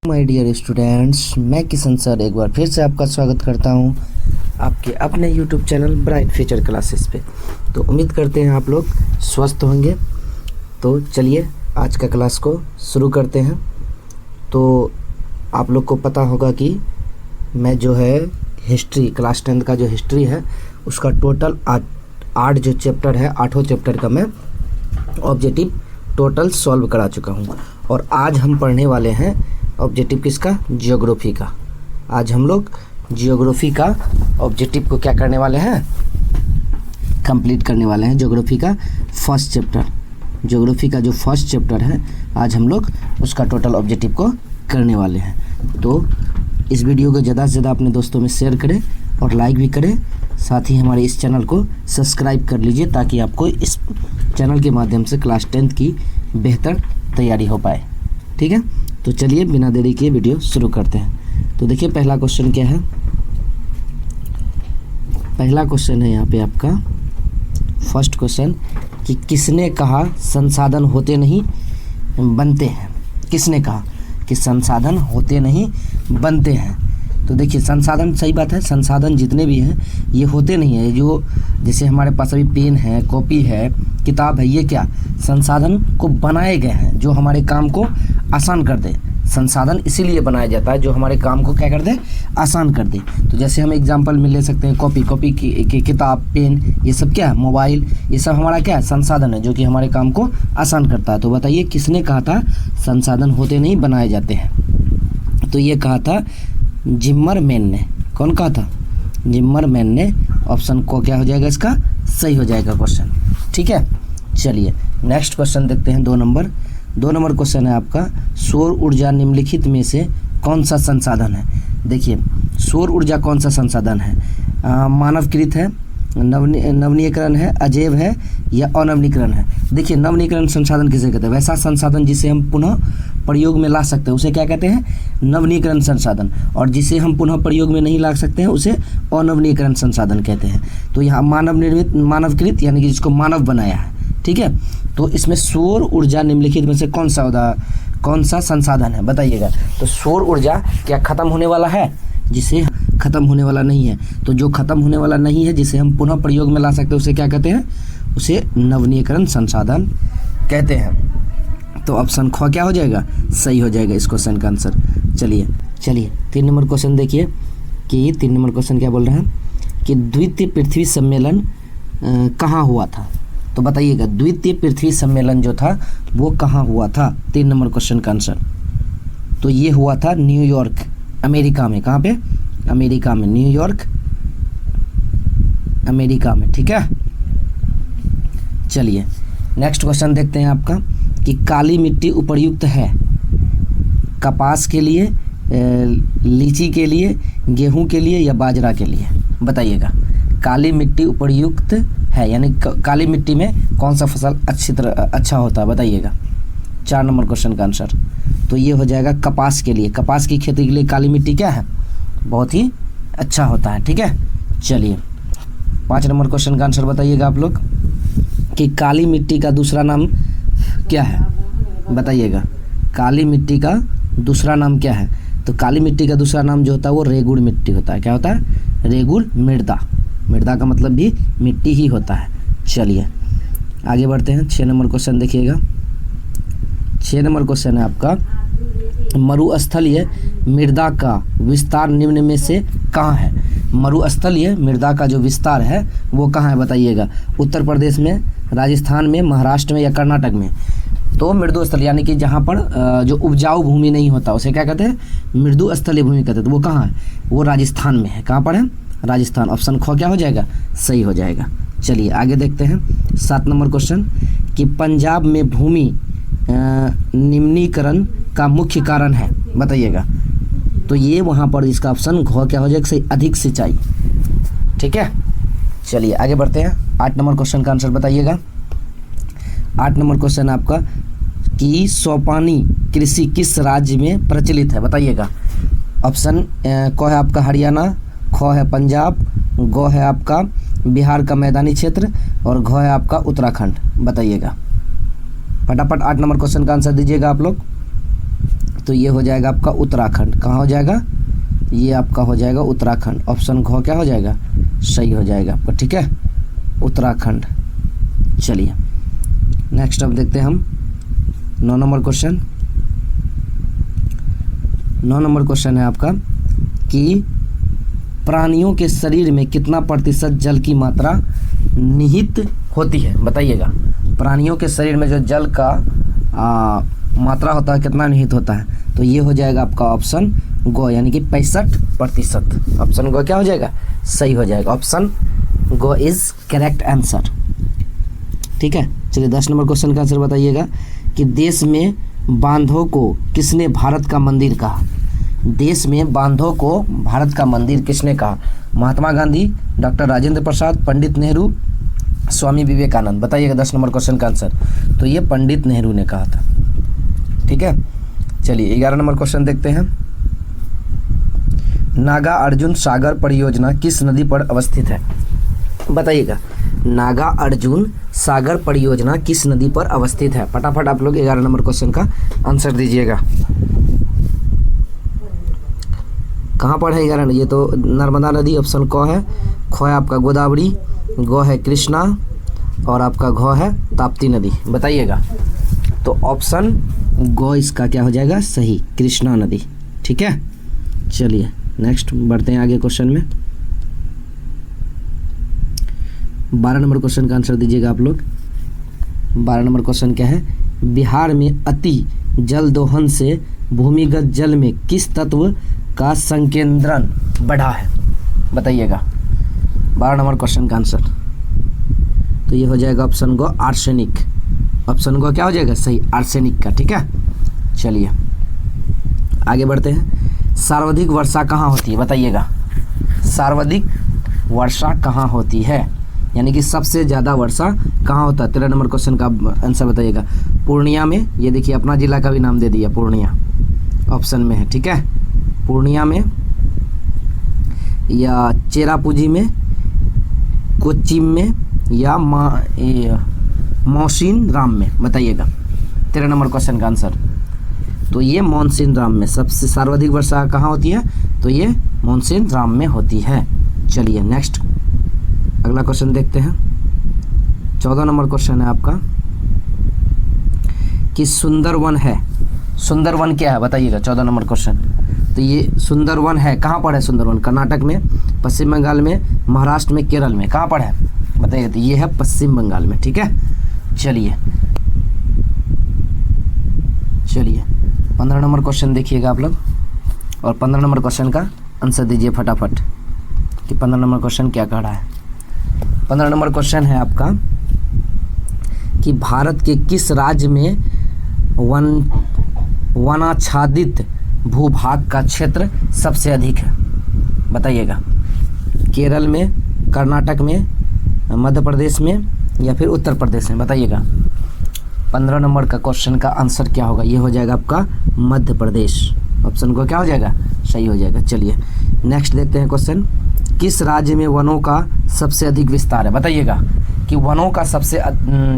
My dear students, मैं Kishan sir एक बार फिर से आपका स्वागत करता हूं आपके अपने YouTube channel bright future classes पे। तो उम्मीद करते हैं आप लोग स्वस्थ होंगे। तो चलिए आज का क्लास को शुरू करते हैं। तो आप लोग को पता होगा कि मैं जो है हिस्ट्री क्लास 10 का जो हिस्ट्री है उसका टोटल 8 जो चैप्टर है, 8 चैप्टर का मैं ऑब्जेक्टिव टोटल सॉल्व करा चुका हूँ। और आज हम पढ़ने वाले हैं ऑब्जेक्टिव किसका, जियोग्राफी का। आज हम लोग जियोग्राफी का ऑब्जेक्टिव को क्या करने वाले हैं, कंप्लीट करने वाले हैं। जियोग्राफी का फर्स्ट चैप्टर, जियोग्राफी का जो फर्स्ट चैप्टर है आज हम लोग उसका टोटल ऑब्जेक्टिव को करने वाले हैं। तो इस वीडियो को ज़्यादा से ज़्यादा अपने दोस्तों में शेयर करें और लाइक भी करें। साथ ही हमारे इस चैनल को सब्सक्राइब कर लीजिए ताकि आपको इस चैनल के माध्यम से क्लास 10 की बेहतर तैयारी हो पाए। ठीक है, तो चलिए बिना देरी के वीडियो शुरू करते हैं। तो देखिए पहला क्वेश्चन क्या है। पहला क्वेश्चन है यहाँ पे आपका फर्स्ट क्वेश्चन कि किसने कहा संसाधन होते नहीं बनते हैं। किसने कहा कि संसाधन होते नहीं बनते हैं। तो देखिए संसाधन, सही बात है, संसाधन जितने भी हैं ये होते नहीं है। जो जैसे हमारे पास अभी पेन है, कॉपी है, किताब है, ये क्या संसाधन को बनाए गए हैं जो हमारे काम को आसान कर दे। संसाधन इसीलिए बनाया जाता है जो हमारे काम को क्या कर दे, आसान कर दे। तो जैसे हम एग्जांपल में ले सकते हैं कॉपी की किताब, पेन, ये सब क्या है, मोबाइल, ये सब हमारा क्या है, संसाधन है जो कि हमारे काम को आसान करता है। तो बताइए किसने कहा था संसाधन होते नहीं बनाए जाते हैं। तो ये कहा था जिम्मरमैन ने। कौन कहा था, जिम्मरमैन ने। ऑप्शन को क्या हो जाएगा, इसका सही हो जाएगा क्वेश्चन। ठीक है, चलिए नेक्स्ट क्वेश्चन देखते हैं। 2 नंबर क्वेश्चन है आपका, सौर ऊर्जा निम्नलिखित में से कौन सा संसाधन है। देखिए सौर ऊर्जा कौन सा संसाधन है, मानवकृत है, नवीनीकरण है, अजैव है या अनवीनीकरण है। देखिए नवीनीकरण संसाधन किसे कहते हैं, वैसा संसाधन जिसे हम पुनः प्रयोग में ला सकते हैं उसे क्या कहते हैं, नवीनीकरण संसाधन। और जिसे हम पुनः प्रयोग में नहीं ला सकते हैं उसे अनवीनीकरण संसाधन कहते हैं। तो यहाँ मानव निर्मित, मानवकृत यानी कि जिसको मानव बनाया है। ठीक है, तो इसमें सौर ऊर्जा निम्नलिखित में से कौन सा संसाधन है बताइएगा। तो सौर ऊर्जा क्या खत्म होने वाला है, जिसे खत्म होने वाला नहीं है। तो जो खत्म होने वाला नहीं है जिसे हम पुनः प्रयोग में ला सकते हैं उसे क्या कहते हैं, उसे नवीनीकरण संसाधन कहते हैं। तो ऑप्शन ख क्या हो जाएगा, सही हो जाएगा इस क्वेश्चन का आंसर। चलिए 3 नंबर क्वेश्चन देखिए कि 3 नंबर क्वेश्चन क्या बोल रहे हैं कि द्वितीय पृथ्वी सम्मेलन कहाँ हुआ था। तो बताइएगा द्वितीय पृथ्वी सम्मेलन जो था वो कहाँ हुआ था। 3 नंबर क्वेश्चन का आंसर तो ये हुआ था न्यूयॉर्क, अमेरिका में। कहाँ पे, अमेरिका में, न्यूयॉर्क अमेरिका में। ठीक है, चलिए नेक्स्ट क्वेश्चन देखते हैं आपका कि काली मिट्टी उपयुक्त है कपास के लिए, लीची के लिए, गेहूं के लिए या बाजरा के लिए। बताइएगा काली मिट्टी उपयुक्त है यानी काली मिट्टी में कौन सा फसल अच्छा होता है बताइएगा। 4 नंबर क्वेश्चन का आंसर तो ये हो जाएगा कपास के लिए। कपास की खेती के लिए काली मिट्टी क्या है, बहुत ही अच्छा होता है। ठीक है, चलिए 5 नंबर क्वेश्चन का आंसर बताइएगा आप लोग कि काली मिट्टी का दूसरा नाम क्या है। बताइएगा काली मिट्टी का दूसरा नाम क्या है। तो काली मिट्टी का दूसरा नाम जो होता है वो रेगुड़ मिट्टी होता है। क्या होता है, रेगुड़ मृदा। मृदा का मतलब भी मिट्टी ही होता है। चलिए आगे बढ़ते हैं। 6 नंबर क्वेश्चन देखिएगा। 6 नंबर क्वेश्चन है आपका मरुस्थलीय मृदा का विस्तार निम्न में से कहाँ है। मरुस्थलीय मृदा का जो विस्तार है वो कहाँ है बताइएगा। उत्तर प्रदेश में, राजस्थान में, महाराष्ट्र में या कर्नाटक में। तो मृदुस्थल यानी कि जहाँ पर जो उपजाऊ भूमि नहीं होता उसे क्या कहते हैं, मृदुस्थलीय भूमि कहते हैं। तो वो कहाँ है, वो राजस्थान में है। कहाँ पर है, राजस्थान। ऑप्शन ख क्या हो जाएगा, सही हो जाएगा। चलिए आगे देखते हैं 7 नंबर क्वेश्चन कि पंजाब में भूमि निम्नीकरण का मुख्य कारण है। बताइएगा तो ये वहाँ पर इसका ऑप्शन घ क्या हो जाएगा, सही, अधिक सिंचाई। ठीक है, चलिए आगे बढ़ते हैं। 8 नंबर क्वेश्चन का आंसर बताइएगा। 8 नंबर क्वेश्चन आपका कि सोपानी कृषि किस राज्य में प्रचलित है। बताइएगा ऑप्शन क है आपका हरियाणा, ख है पंजाब, ग है आपका बिहार का मैदानी क्षेत्र और घ है आपका उत्तराखंड। बताइएगा फटाफट 8 नंबर क्वेश्चन का आंसर दीजिएगा आप लोग। तो ये हो जाएगा आपका उत्तराखंड। कहाँ हो जाएगा? ये आपका हो जाएगा उत्तराखंड। ऑप्शन घ क्या हो जाएगा? सही हो जाएगा आपका, ठीक है, उत्तराखंड। चलिए नेक्स्ट अब देखते हैं हम 9 नंबर क्वेश्चन। 9 नंबर क्वेश्चन है आपका कि प्राणियों के शरीर में कितना प्रतिशत जल की मात्रा निहित होती है? बताइएगा। प्राणियों के शरीर में जो जल का मात्रा होता है कितना निहित होता है? तो ये हो जाएगा आपका ऑप्शन गो, यानी कि 65%। ऑप्शन गो क्या हो जाएगा? सही हो जाएगा। Option go is correct answer, ठीक है। चलिए 10 नंबर क्वेश्चन का आंसर बताइएगा कि देश में बांधों को किसने भारत का मंदिर कहा? देश में बांधों को भारत का मंदिर किसने कहा? महात्मा गांधी, डॉक्टर राजेंद्र प्रसाद, पंडित नेहरू, स्वामी विवेकानंद। बताइएगा 10 नंबर क्वेश्चन का आंसर। तो ये पंडित नेहरू ने कहा था, ठीक है। चलिए 11 नंबर क्वेश्चन देखते हैं। नागा अर्जुन सागर परियोजना किस नदी पर अवस्थित है? बताइएगा। नागा अर्जुन सागर परियोजना किस नदी पर अवस्थित है? फटाफट आप लोग 11 नंबर क्वेश्चन का आंसर दीजिएगा। कहाँ पर है 11? ये तो नर्मदा नदी, ऑप्शन क है। ख है आपका गोदावरी, ग है कृष्णा और आपका घ है ताप्ती नदी। बताइएगा। तो ऑप्शन ग इसका क्या हो जाएगा? सही, कृष्णा नदी, ठीक है। चलिए नेक्स्ट बढ़ते हैं आगे क्वेश्चन में। 12 नंबर क्वेश्चन का आंसर दीजिएगा आप लोग। 12 नंबर क्वेश्चन क्या है? बिहार में अति जल दोहन से भूमिगत जल में किस तत्व का संकेंद्रण बढ़ा है? बताइएगा 12 नंबर क्वेश्चन का आंसर। तो ये हो जाएगा option go arsenic. Option go क्या हो जाएगा? सही, आर्सेनिक का, ठीक है। चलिए आगे बढ़ते हैं। सर्वाधिक वर्षा कहाँ होती है? बताइएगा। सर्वाधिक वर्षा कहाँ होती है, यानी कि सबसे ज़्यादा वर्षा कहाँ होता है? 13 नंबर क्वेश्चन का आंसर बताइएगा। पूर्णिया में, ये देखिए अपना जिला का भी नाम दे दिया, पूर्णिया ऑप्शन में है, ठीक है। पूर्णिया में या चेरापूंजी में, कोच्चि में या मौसिन राम में? बताइएगा 13 नंबर क्वेश्चन का आंसर। तो ये मॉनसून राम में सबसे सर्वाधिक वर्षा कहाँ होती है? तो ये मॉनसून राम में होती है। चलिए नेक्स्ट अगला क्वेश्चन देखते हैं। 14 नंबर क्वेश्चन है आपका कि सुंदरवन है। सुंदरवन क्या है? बताइएगा 14 नंबर क्वेश्चन। तो ये सुंदरवन है, कहाँ पर है सुंदरवन? कर्नाटक में, पश्चिम बंगाल में, महाराष्ट्र में, केरल में? कहाँ पर है? बताइएगा। तो ये है पश्चिम बंगाल में, ठीक है। चलिए 15 नंबर क्वेश्चन देखिएगा आप लोग और 15 नंबर क्वेश्चन का आंसर दीजिए फटाफट कि 15 नंबर क्वेश्चन क्या कह रहा है। 15 नंबर क्वेश्चन है आपका कि भारत के किस राज्य में वनाच्छादित भूभाग का क्षेत्र सबसे अधिक है? बताइएगा। केरल में, कर्नाटक में, मध्य प्रदेश में या फिर उत्तर प्रदेश में? बताइएगा। 15 नंबर का क्वेश्चन का आंसर क्या होगा? ये हो जाएगा आपका मध्य प्रदेश। ऑप्शन को क्या हो जाएगा? सही हो जाएगा। चलिए नेक्स्ट देखते हैं क्वेश्चन। किस राज्य में वनों का सबसे अधिक विस्तार है? बताइएगा कि वनों का सबसे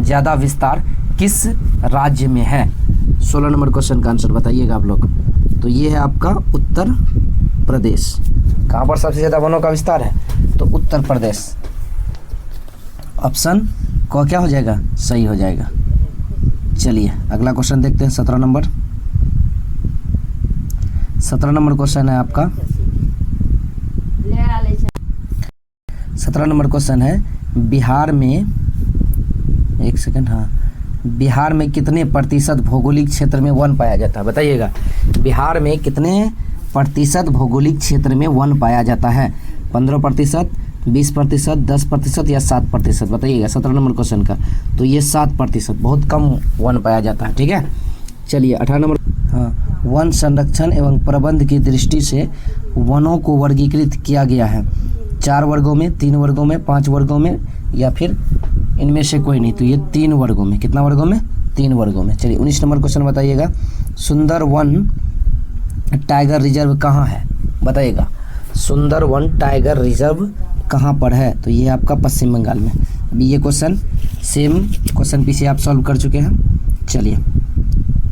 ज़्यादा विस्तार किस राज्य में है? 16 नंबर क्वेश्चन का आंसर बताइएगा आप लोग। तो ये है आपका उत्तर प्रदेश। कहाँ पर सबसे ज़्यादा वनों का विस्तार है? तो उत्तर प्रदेश। ऑप्शन को क्या हो जाएगा? सही हो जाएगा। चलिए अगला क्वेश्चन देखते हैं। 17 नंबर क्वेश्चन है आपका। 17 नंबर क्वेश्चन है बिहार में, एक सेकंड, हाँ, बिहार में कितने प्रतिशत भौगोलिक क्षेत्र में वन पाया जाता है? बताइएगा। बिहार में कितने प्रतिशत भौगोलिक क्षेत्र में वन पाया जाता है? 15%, 20%, 10% या 7%? बताइएगा 17 नंबर क्वेश्चन का। तो ये 7%, बहुत कम वन पाया जाता है, ठीक है। चलिए 18 नंबर, हाँ, वन संरक्षण एवं प्रबंध की दृष्टि से वनों को वर्गीकृत किया गया है 4 वर्गों में, 3 वर्गों में, 5 वर्गों में या फिर इनमें से कोई नहीं? तो ये 3 वर्गों में। कितना वर्गों में? 3 वर्गों में। चलिए 19 नंबर क्वेश्चन बताइएगा। सुंदरवन टाइगर रिजर्व कहाँ है? बताइएगा। सुंदरवन टाइगर रिजर्व कहाँ पर है? तो ये आपका पश्चिम बंगाल में। अभी ये क्वेश्चन सेम क्वेश्चन पीछे आप सॉल्व कर चुके हैं। चलिए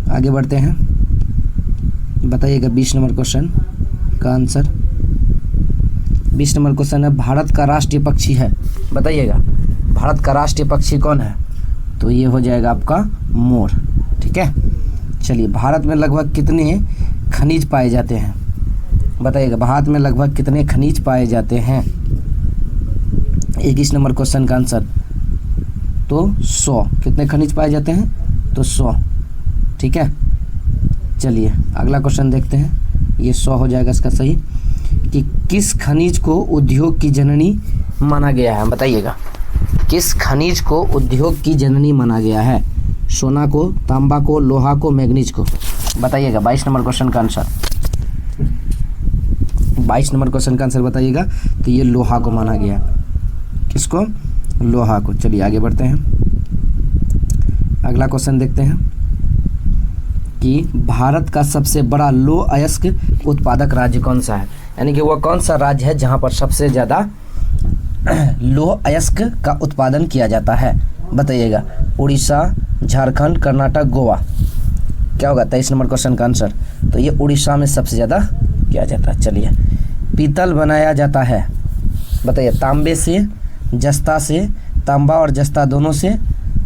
आगे बढ़ते हैं। बताइएगा 20 नंबर क्वेश्चन का आंसर। 20 नंबर क्वेश्चन है भारत का राष्ट्रीय पक्षी है, बताइएगा भारत का राष्ट्रीय पक्षी कौन है? तो ये हो जाएगा आपका मोर। ठीक है, चलिए भारत में लगभग कितने खनिज पाए जाते हैं? बताइएगा भारत में लगभग कितने खनिज पाए जाते हैं? 21 नंबर क्वेश्चन का आंसर तो 100। कितने खनिज पाए जाते हैं? तो 100। ठीक है, चलिए अगला क्वेश्चन देखते हैं। ये 100 हो जाएगा इसका सही। कि किस खनिज को उद्योग की जननी माना गया है? बताइएगा किस खनिज को उद्योग की जननी माना गया है? सोना को, तांबा को, लोहा को, मैग्नीज को? बताइएगा 22 नंबर क्वेश्चन का आंसर। 22 नंबर क्वेश्चन का आंसर बताइएगा। तो ये लोहा को माना गया। किसको? लोहा को। चलिए आगे बढ़ते हैं, अगला क्वेश्चन देखते हैं कि भारत का सबसे बड़ा लौह अयस्क उत्पादक राज्य कौन सा है? यानी कि वह कौन सा राज्य है जहां पर सबसे ज़्यादा लौह अयस्क का उत्पादन किया जाता है? बताइएगा उड़ीसा, झारखंड, कर्नाटक, गोवा? क्या होगा 23 नंबर क्वेश्चन का आंसर? तो ये उड़ीसा में सबसे ज़्यादा किया जाता है। चलिए पीतल बनाया जाता है, बताइए तांबे से, जस्ता से, तांबा और जस्ता दोनों से,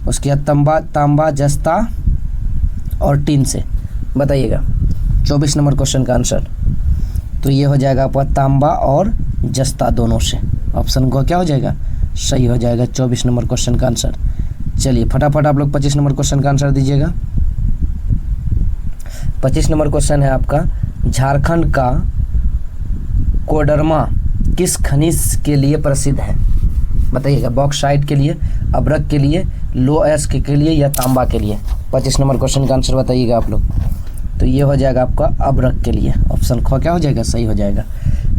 उसके बाद तांबा, जस्ता और टीन से? बताइएगा 24 नंबर क्वेश्चन का आंसर। तो ये हो जाएगा आपका तांबा और जस्ता दोनों से। ऑप्शन को क्या हो जाएगा? सही हो जाएगा 24 नंबर क्वेश्चन का आंसर। चलिए फटाफट आप लोग 25 नंबर क्वेश्चन का आंसर दीजिएगा। 25 नंबर क्वेश्चन है आपका, झारखंड का कोडरमा किस खनिज के लिए प्रसिद्ध है? बताइएगा बॉक्साइट के लिए, अभ्रक के लिए, लौह अयस्क के लिए या तांबा के लिए? 25 नंबर क्वेश्चन का आंसर बताइएगा आप लोग। तो ये हो जाएगा आपका अभ्रक के लिए। ऑप्शन ख क्या हो जाएगा? सही हो जाएगा।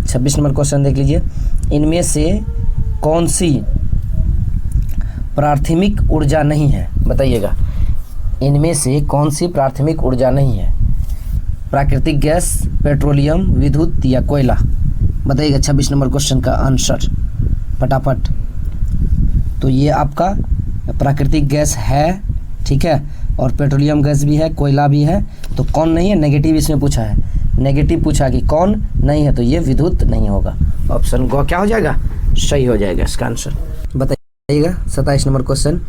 26 नंबर क्वेश्चन देख लीजिए। इनमें से कौन सी प्राथमिक ऊर्जा नहीं है? बताइएगा इनमें से कौन सी प्राथमिक ऊर्जा नहीं है? प्राकृतिक गैस, पेट्रोलियम, विद्युत या कोयला? बताइएगा 26 नंबर क्वेश्चन का आंसर फटाफट। तो ये आपका प्राकृतिक गैस है, ठीक है, और पेट्रोलियम गैस भी है, कोयला भी है। तो कौन नहीं है? नेगेटिव इसमें पूछा है, नेगेटिव पूछा कि कौन नहीं है, तो ये विद्युत नहीं होगा। ऑप्शन गो क्या हो जाएगा? सही हो जाएगा इसका आंसर। बताइएगा 27 नंबर क्वेश्चन।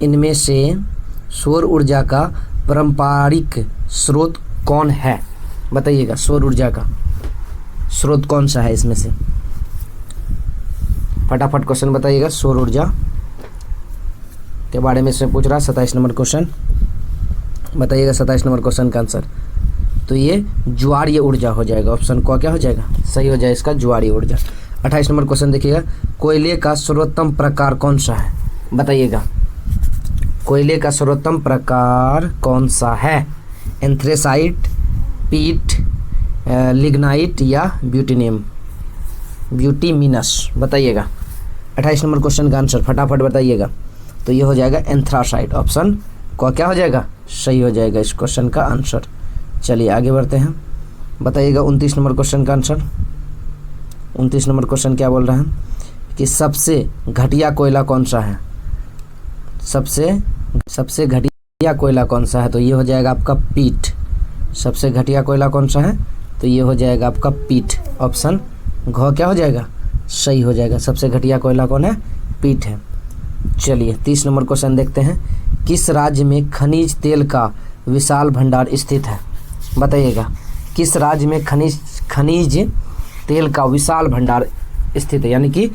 इनमें से सौर ऊर्जा का पारंपरिक स्रोत कौन है? बताइएगा सौर ऊर्जा का स्रोत कौन सा है इसमें से? फटाफट क्वेश्चन बताइएगा। सौर ऊर्जा के बारे में इसमें पूछ रहा है 27 नंबर क्वेश्चन। बताइएगा 27 नंबर क्वेश्चन का आंसर। तो ये ज्वारीय ऊर्जा हो जाएगा। ऑप्शन को क्या हो जाएगा? सही हो जाएगा इसका ज्वारीय ऊर्जा। 28 नंबर क्वेश्चन देखिएगा। कोयले का सर्वोत्तम प्रकार कौन सा है? बताइएगा कोयले का सर्वोत्तम प्रकार कौन सा है? एंथ्रेसाइट, पीट, लिग्नाइट या ब्यूटीमिनस? बताइएगा 28 नंबर क्वेश्चन का आंसर फटाफट बताइएगा। तो ये हो जाएगा एंथ्रासाइट। ऑप्शन को क्या हो जाएगा? सही हो जाएगा इस क्वेश्चन का आंसर। चलिए आगे बढ़ते हैं। बताइएगा 29 नंबर क्वेश्चन का आंसर। 29 नंबर क्वेश्चन क्या बोल रहा है कि सबसे घटिया कोयला कौन सा है? सबसे घटिया कोयला कौन सा है? तो ये हो जाएगा आपका पीट। सबसे घटिया कोयला कौन सा है? तो ये हो जाएगा आपका पीट। ऑप्शन घ क्या हो जाएगा? सही हो जाएगा। सबसे घटिया कोयला कौन है? पीट है। चलिए 30 नंबर क्वेश्चन देखते हैं। किस राज्य में खनिज तेल का विशाल भंडार स्थित है? बताइएगा किस राज्य में खनिज तेल का विशाल भंडार स्थित है? यानी कि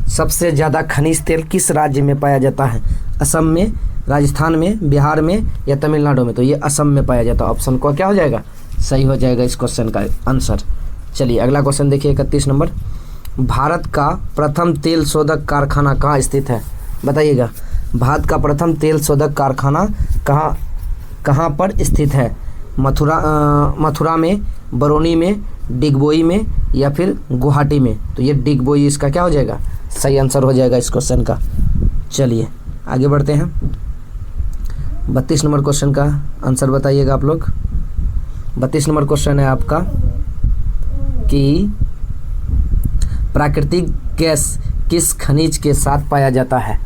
सबसे ज़्यादा खनिज तेल किस राज्य में पाया जाता है? असम में, राजस्थान में, बिहार में या तमिलनाडु में? तो ये असम में पाया जाता है। ऑप्शन को क्या हो जाएगा? सही हो जाएगा इस क्वेश्चन का आंसर। चलिए अगला क्वेश्चन देखिए 31 नंबर। भारत का प्रथम तेल शोधक कारखाना कहाँ स्थित है? बताइएगा भारत का प्रथम तेल शोधक कारखाना कहाँ पर स्थित है? मथुरा में, बरौनी में, डिगबोई में या फिर गुवाहाटी में? तो ये डिगबोई इसका क्या हो जाएगा? सही आंसर हो जाएगा इस क्वेश्चन का। चलिए आगे बढ़ते हैं। 32 नंबर क्वेश्चन का आंसर बताइएगा आप लोग। 32 नंबर क्वेश्चन है आपका कि प्राकृतिक गैस किस खनिज के साथ पाया जाता है?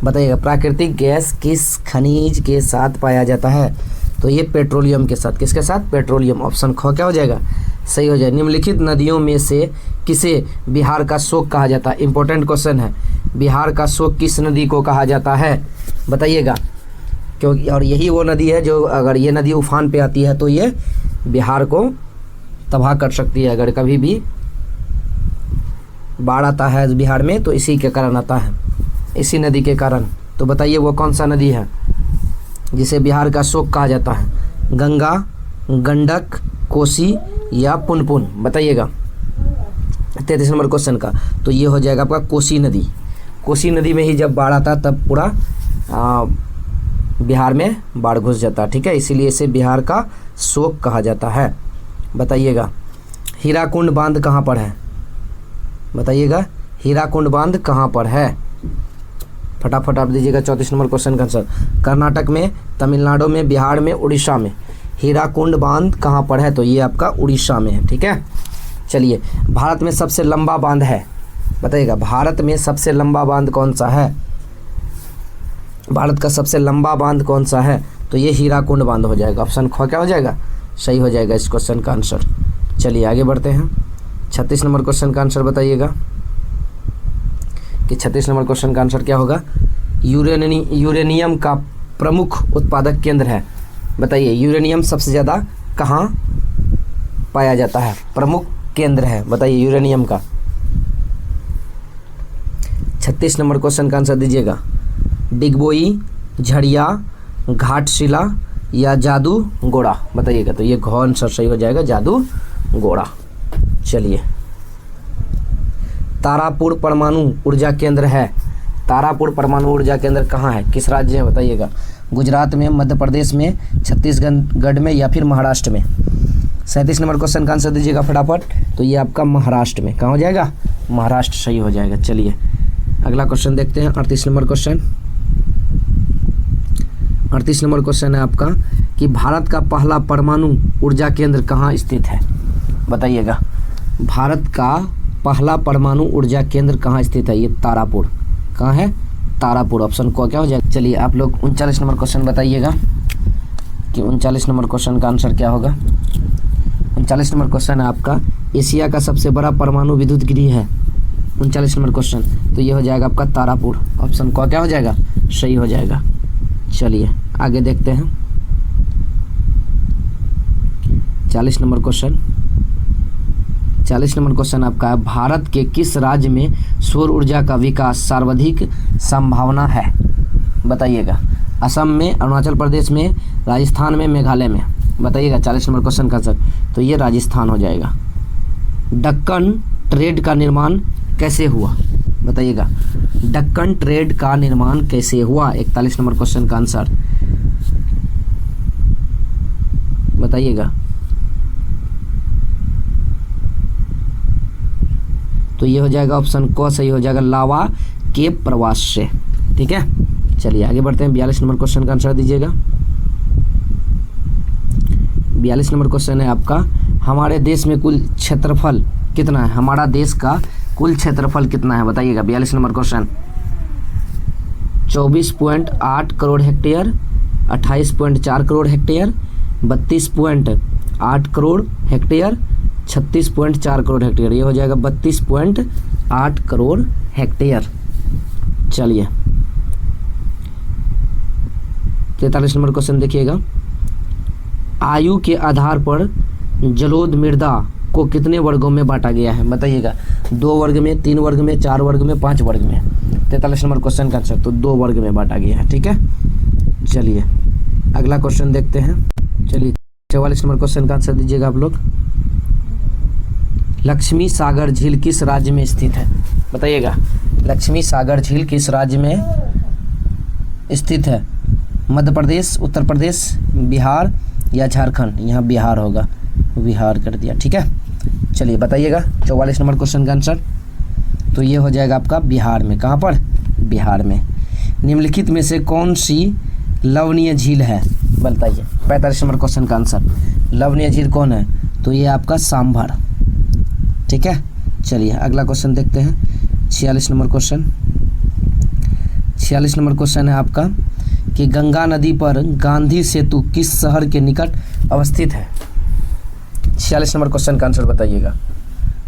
बताइएगा प्राकृतिक गैस किस खनिज के साथ पाया जाता है? तो ये पेट्रोलियम के साथ, किसके साथ? पेट्रोलियम। ऑप्शन ख क्या हो जाएगा? सही हो जाए। निम्नलिखित नदियों में से किसे बिहार का शोक कहा जाता है? इंपॉर्टेंट क्वेश्चन है। बिहार का शोक किस नदी को कहा जाता है बताइएगा? क्योंकि और यही वो नदी है जो अगर ये नदी उफान पे आती है तो ये बिहार को तबाह कर सकती है। अगर कभी भी बाढ़ आता है बिहार में तो इसी के कारण आता है, इसी नदी के कारण। तो बताइए वो कौन सा नदी है जिसे बिहार का शोक कहा जाता है? गंगा, गंडक, कोसी या पुनपुन? बताइएगा 33 नंबर क्वेश्चन का। तो ये हो जाएगा आपका कोसी नदी। कोसी नदी में ही जब बाढ़ आता तब पूरा बिहार में बाढ़ घुस जाता, ठीक है, इसीलिए इसे बिहार का शोक कहा जाता है। बताइएगा हीराकुंड बांध कहाँ पर है? बताइएगा हीराकुंड बांध कहाँ पर है? फटाफट आप दीजिएगा 34 नंबर क्वेश्चन का आंसर। कर्नाटक में, तमिलनाडु में, बिहार में, उड़ीसा में। हीराकुंड बांध कहाँ पर है? तो ये आपका उड़ीसा में है, ठीक है। चलिए भारत में सबसे लंबा बांध है, बताइएगा भारत में सबसे लंबा बांध कौन सा है? भारत का सबसे लंबा बांध कौन सा है? तो ये हीराकुंड बांध हो जाएगा। ऑप्शन ख क्या हो जाएगा? सही हो जाएगा इस क्वेश्चन का आंसर। चलिए आगे बढ़ते हैं। 36 नंबर क्वेश्चन का आंसर बताइएगा कि 36 नंबर क्वेश्चन का आंसर क्या होगा? यूरेनियम का प्रमुख उत्पादक केंद्र है। बताइए यूरेनियम सबसे ज़्यादा कहाँ पाया जाता है? प्रमुख केंद्र है, बताइए यूरेनियम का। 36 नंबर क्वेश्चन का आंसर दीजिएगा। डिगबोई, झड़िया, घाटशिला या जादू गोड़ा? बताइएगा। तो ये घ आंसर सही हो जाएगा, जादू गोड़ा। चलिए तारापुर परमाणु ऊर्जा केंद्र है। तारापुर परमाणु ऊर्जा केंद्र कहाँ है? किस राज्य है? बताइएगा। गुजरात में, मध्य प्रदेश में, छत्तीसगढ़ में या फिर महाराष्ट्र में? 37 नंबर क्वेश्चन का आंसर दीजिएगा फटाफट। तो ये आपका महाराष्ट्र में। कहाँ हो जाएगा? महाराष्ट्र सही हो जाएगा। चलिए अगला क्वेश्चन देखते हैं। 38 नंबर क्वेश्चन। 38 नंबर क्वेश्चन है आपका कि भारत का पहला परमाणु ऊर्जा केंद्र कहाँ स्थित है? बताइएगा भारत का पहला परमाणु ऊर्जा केंद्र कहाँ स्थित है? ये तारापुर। कहाँ है? तारापुर। ऑप्शन को क्या हो जाएगा? चलिए आप लोग 39 नंबर क्वेश्चन बताइएगा कि 39 नंबर क्वेश्चन का आंसर क्या होगा? 39 नंबर क्वेश्चन है आपका एशिया का सबसे बड़ा परमाणु विद्युत गृह है। 39 नंबर क्वेश्चन। तो ये हो जाएगा आपका तारापुर। ऑप्शन को क्या हो जाएगा? सही हो जाएगा। चलिए आगे देखते हैं। 40 नंबर क्वेश्चन। 40 नंबर क्वेश्चन आपका है भारत के किस राज्य में सौर ऊर्जा का विकास सर्वाधिक संभावना है? बताइएगा। असम में, अरुणाचल प्रदेश में, राजस्थान में, मेघालय में? बताइएगा 40 नंबर क्वेश्चन का आंसर। तो ये राजस्थान हो जाएगा। दक्कन ट्रेड का निर्माण कैसे हुआ? बताइएगा दक्कन ट्रेड का निर्माण कैसे हुआ? 41 नंबर क्वेश्चन का आंसर बताइएगा। तो ये हो जाएगा ऑप्शन क सही हो जाएगा, लावा के प्रवास से, ठीक है। चलिए आगे बढ़ते हैं। 42 नंबर क्वेश्चन का आंसर दीजिएगा। 42 नंबर क्वेश्चन है आपका हमारे देश में कुल क्षेत्रफल कितना है? हमारा देश का कुल क्षेत्रफल कितना है? बताइएगा। 42 number question. 24.8 crore hectare, 28.4 crore hectare, 32.8 crore hectare, 36.4 crore hectare? ये हो जाएगा 32.8 करोड़ हेक्टेयर। चलिए 43 नंबर क्वेश्चन देखिएगा। आयु के आधार पर जलोढ़ मृदा को कितने वर्गों में बांटा गया है? बताइएगा। 2 वर्ग में, 3 वर्ग में, 4 वर्ग में, 5 वर्ग में? 43 नंबर क्वेश्चन का आंसर तो 2 वर्ग में बांटा गया है, ठीक है। चलिए अगला क्वेश्चन देखते हैं। चलिए 44 नंबर क्वेश्चन का आंसर दीजिएगा आप लोग। लक्ष्मी सागर झील किस राज्य में स्थित है? बताइएगा। लक्ष्मी सागर झील किस राज्य में स्थित है? मध्य प्रदेश, उत्तर प्रदेश, बिहार या झारखंड? यहाँ बिहार होगा, बिहार कर दिया, ठीक है। चलिए बताइएगा 44 नंबर क्वेश्चन का आंसर। तो ये हो जाएगा आपका बिहार में। कहाँ पर? बिहार में। निम्नलिखित में से कौन सी लवणीय झील है? बताइए। 45 नंबर क्वेश्चन का आंसर। लवणीय झील कौन है? तो ये आपका सांभर, ठीक है। चलिए अगला क्वेश्चन देखते हैं। 46 नंबर क्वेश्चन। 46 नंबर क्वेश्चन है आपका कि गंगा नदी पर गांधी सेतु किस शहर के निकट अवस्थित है? 46 नंबर क्वेश्चन का आंसर बताइएगा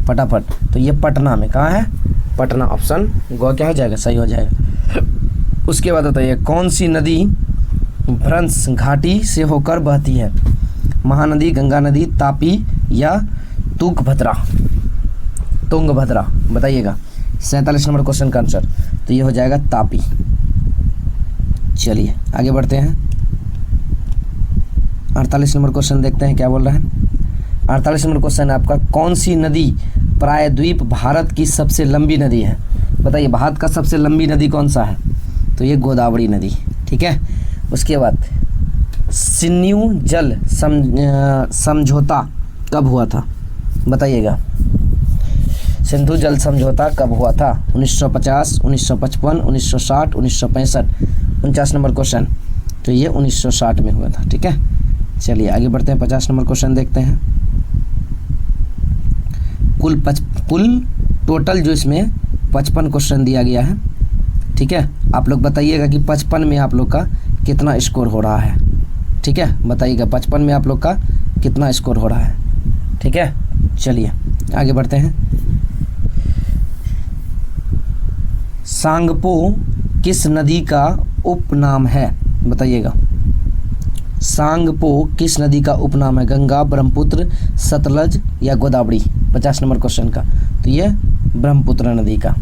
फटाफट। तो ये पटना में, कहाँ है? पटना। ऑप्शन गो क्या हो जाएगा? सही हो जाएगा। उसके बाद बताइए कौन सी नदी भ्रंश घाटी से होकर बहती है? महानदी, गंगा नदी, तापी या तुंगभद्रा? तुंगभद्रा बताइएगा। 47 नंबर क्वेश्चन का आंसर तो ये हो जाएगा तापी। चलिए आगे बढ़ते हैं। 48 नंबर क्वेश्चन देखते हैं क्या बोल रहा है। 48 नंबर क्वेश्चन है आपका, कौन सी नदी प्रायद्वीप भारत की सबसे लंबी नदी है? बताइए भारत का सबसे लंबी नदी कौन सा है? तो ये गोदावरी नदी, ठीक है। उसके बाद सिन्धु जल समझौता कब हुआ था? बताइएगा सिंधु जल समझौता कब हुआ था? 1950, 1955, 1960, 1965। 49 नंबर क्वेश्चन तो ये 1960 में हुआ था, ठीक है। चलिए आगे बढ़ते हैं। 50 नंबर क्वेश्चन देखते हैं। कुल टोटल जो इसमें 55 क्वेश्चन दिया गया है, ठीक है। आप लोग बताइएगा कि 55 में आप लोग का कितना स्कोर हो रहा है, ठीक है। बताइएगा 55 में आप लोग का कितना स्कोर हो रहा है, ठीक है। चलिए आगे बढ़ते हैं। सांगपो किस नदी का उपनाम है? बताइएगा सांगपो किस नदी का उपनाम है? गंगा, ब्रह्मपुत्र, सतलज या गोदावरी? 50 नंबर क्वेश्चन का तो ये ब्रह्मपुत्र नदी का।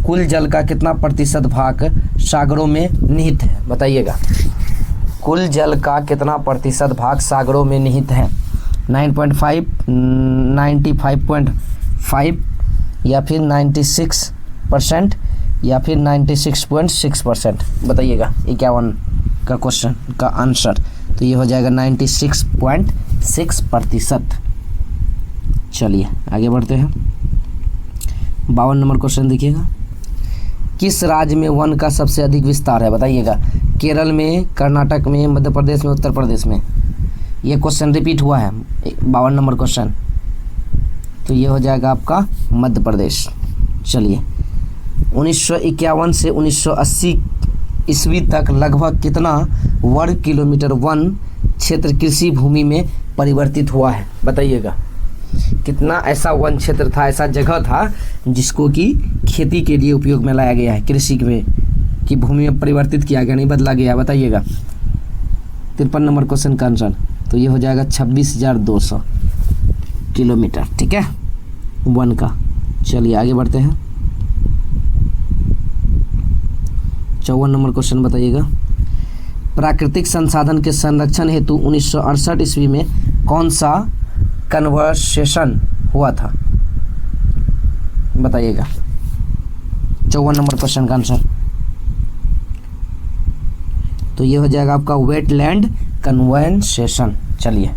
कुल जल का कितना प्रतिशत भाग सागरों में निहित है? बताइएगा कुल जल का कितना प्रतिशत भाग सागरों में निहित है? 9.5, 95.5 या फिर 96% या फिर 96.6%? बताइएगा 51 का क्वेश्चन का आंसर तो ये हो जाएगा 96.6%। चलिए आगे बढ़ते हैं। 52 नंबर क्वेश्चन देखिएगा, किस राज्य में वन का सबसे अधिक विस्तार है? बताइएगा केरल में, कर्नाटक में, मध्य प्रदेश में, उत्तर प्रदेश में? ये क्वेश्चन रिपीट हुआ है 52 नंबर क्वेश्चन तो ये हो जाएगा आपका मध्य प्रदेश। चलिए 1951 से 1980 ईस्वी तक लगभग कितना वर्ग किलोमीटर वन क्षेत्र कृषि भूमि में परिवर्तित हुआ है? बताइएगा कितना ऐसा वन क्षेत्र था, ऐसा जगह था जिसको कि खेती के लिए उपयोग में लाया गया है, कृषि में की भूमि में परिवर्तित किया गया, नहीं बदला गया? बताइएगा 53 नंबर क्वेश्चन का आंसर तो ये हो जाएगा 26,200 किलोमीटर, ठीक है, वन का। चलिए आगे बढ़ते हैं। 54 नंबर क्वेश्चन बताइएगा, प्राकृतिक संसाधन के संरक्षण हेतु 1968 ईस्वी में कौन सा कन्वर्सेशन हुआ था? बताइएगा 54 नंबर क्वेश्चन का आंसर तो ये हो जाएगा आपका वेटलैंड कन्वेंसेशन। चलिए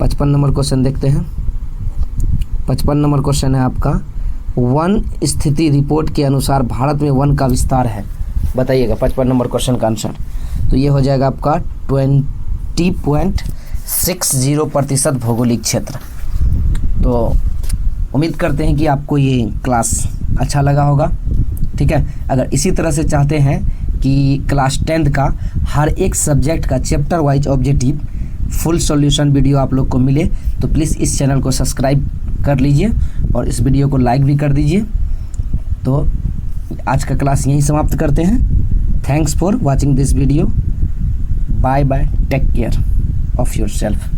55 नंबर क्वेश्चन देखते हैं। 55 नंबर क्वेश्चन है आपका, वन स्थिति रिपोर्ट के अनुसार भारत में वन का विस्तार है? बताइएगा 55 नंबर क्वेश्चन का आंसर तो ये हो जाएगा आपका 20.60% भौगोलिक क्षेत्र। तो उम्मीद करते हैं कि आपको ये क्लास अच्छा लगा होगा, ठीक है। अगर इसी तरह से चाहते हैं कि क्लास 10th का हर एक सब्जेक्ट का chapter wise objective full solution video आप लोग को मिले तो प्लीज़ इस चैनल को सब्सक्राइब कर लीजिए और इस वीडियो को लाइक भी कर दीजिए। तो आज का क्लास यहीं समाप्त करते हैं। Thanks for watching this video. Bye bye, take care of your self.